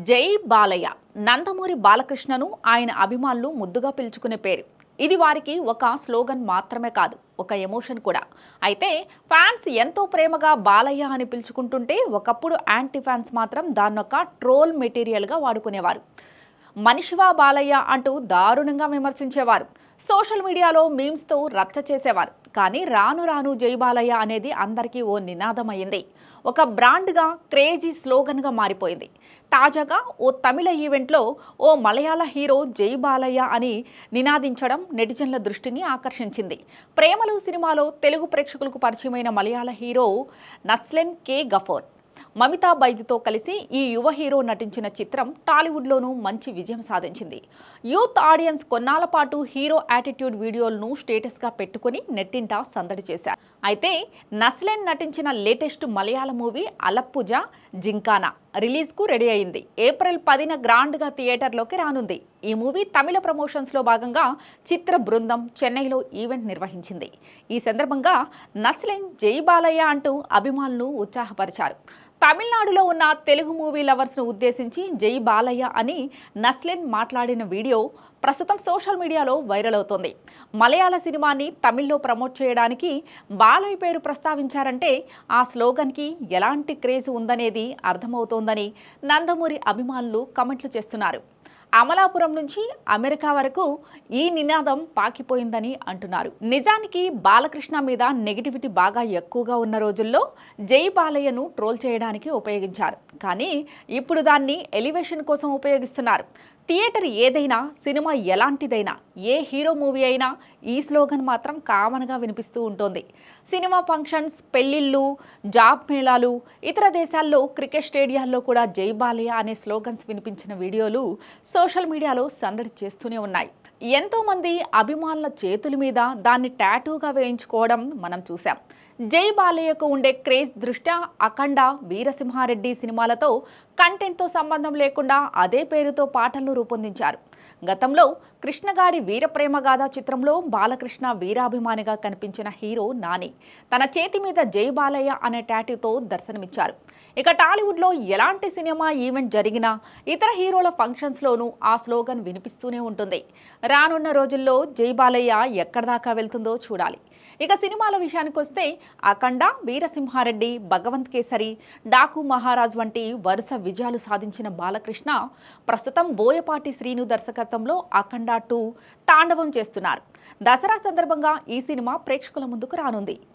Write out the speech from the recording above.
జై బాలయ్య నందమూరి బాలకృష్ణను ఆయన అభిమానులు ముద్దుగా పిలుచుకునే పేరు. ఇది వారికి ఒక స్లోగన్ మాత్రమే కాదు, ఒక ఎమోషన్ కూడా. అయితే ఫ్యాన్స్ ఎంతో ప్రేమగా బాలయ్య అని పిలుచుకుంటుంటే ఒకప్పుడు యాంటీ ఫ్యాన్స్ మాత్రం దాన్నొక ట్రోల్ మెటీరియల్గా వాడుకునేవారు. మనిషివా బాలయ్య అంటూ దారుణంగా విమర్శించేవారు. సోషల్ మీడియాలో మీమ్స్తో రచ్చ చేసేవారు. కానీ రాను రాను జై బాలయ్య అనేది అందరికీ ఓ నినాదమైంది. ఒక బ్రాండ్గా, క్రేజీ స్లోగన్గా మారిపోయింది. తాజాగా ఓ తమిళ ఈవెంట్లో ఓ మలయాళ హీరో జై బాలయ్య అని నినాదించడం నెటిజన్ల దృష్టిని ఆకర్షించింది. ప్రేమలు సినిమాలో తెలుగు ప్రేక్షకులకు పరిచయమైన మలయాళ హీరో నస్లెన్ కే గఫూర్ మమితా బైజ్తో కలిసి ఈ యువ హీరో నటించిన చిత్రం టాలీవుడ్లోనూ మంచి విజయం సాధించింది. యూత్ ఆడియన్స్ కొన్నాళ్ల పాటు హీరో యాటిట్యూడ్ వీడియోలను స్టేటస్గా పెట్టుకుని నెట్టింట సందడి చేశారు. అయితే నస్లెన్ నటించిన లేటెస్ట్ మలయాళ మూవీ అలప్పుజ జింకానా రిలీజ్కు రెడీ అయింది. ఏప్రిల్ 10న గ్రాండ్గా థియేటర్లోకి రానుంది. ఈ మూవీ తమిళ ప్రమోషన్స్లో భాగంగా చిత్ర బృందం చెన్నైలో ఈవెంట్ నిర్వహించింది. ఈ సందర్భంగా నస్లెన్ జై బాలయ్య అంటూ అభిమానులను ఉత్సాహపరిచారు. తమిళనాడులో ఉన్న తెలుగు మూవీ లవర్స్ను ఉద్దేశించి జై బాలయ్య అని నస్లెన్ మాట్లాడిన వీడియో ప్రస్తుతం సోషల్ మీడియాలో వైరల్ అవుతోంది. మలయాళ సినిమాని తమిళ్లో ప్రమోట్ చేయడానికి బాలయ్య పేరు ప్రస్తావించారంటే ఆ స్లోగన్కి ఎలాంటి క్రేజ్ ఉందనేది అర్థమవుతోందని నందమూరి అభిమానులు కమెంట్లు చేస్తున్నారు. అమలాపురం నుంచి అమెరికా వరకు ఈ నినాదం పాకిపోయిందని అంటున్నారు. నిజానికి బాలకృష్ణ మీద నెగిటివిటీ బాగా ఎక్కువగా ఉన్న రోజుల్లో జై బాలయ్యను ట్రోల్ చేయడానికి ఉపయోగించారు. కానీ ఇప్పుడు దాన్ని ఎలివేషన్ కోసం ఉపయోగిస్తున్నారు. థియేటర్ ఏదైనా, సినిమా ఎలాంటిదైనా, ఏ హీరో మూవీ అయినా ఈ స్లోగన్ మాత్రం కామన్గా వినిపిస్తూ ఉంటుంది. సినిమా ఫంక్షన్స్, పెళ్లిళ్ళు, జాబ్ మేళాలు, ఇతర దేశాల్లో క్రికెట్ స్టేడియాల్లో కూడా జై బాలయ్య అనే స్లోగన్స్ వినిపించిన వీడియోలు సోషల్ మీడియాలో సందడి చేస్తూనే ఉన్నాయి. ఎంతోమంది అభిమానుల చేతుల మీద దాన్ని టాటూగా వేయించుకోవడం మనం చూసాం. జై బాలయ్యకు ఉండే క్రేజ్ దృష్ట్యా అఖండ, వీరసింహారెడ్డి సినిమాలతో కంటెంట్తో సంబంధం లేకుండా అదే పేరుతో పాటలను రూపొందించారు. గతంలో కృష్ణగాడి వీరప్రేమగాథ చిత్రంలో బాలకృష్ణ వీరాభిమానిగా కనిపించిన హీరో నాని తన చేతి మీద జై బాలయ్య అనే టాటూతో దర్శనమిచ్చారు. ఇక టాలీవుడ్లో ఎలాంటి సినిమా ఈవెంట్ జరిగినా, ఇతర హీరోల ఫంక్షన్స్లోనూ ఆ స్లోగన్ వినిపిస్తూనే ఉంటుంది. రానున్న రోజుల్లో జై బాలయ్య ఎక్కడిదాకా వెళ్తుందో చూడాలి. ఇక సినిమాల విషయానికి వస్తే అఖండ, వీరసింహారెడ్డి, భగవంత్ కేసరి, డాకు మహారాజ్ వంటి వరుస విజయాలు సాధించిన బాలకృష్ణ ప్రస్తుతం బోయపాటి శ్రీను దర్శకత్వంలో అఖండ 2 తాండవం చేస్తున్నారు. దసరా సందర్భంగా ఈ సినిమా ప్రేక్షకుల ముందుకు రానుంది.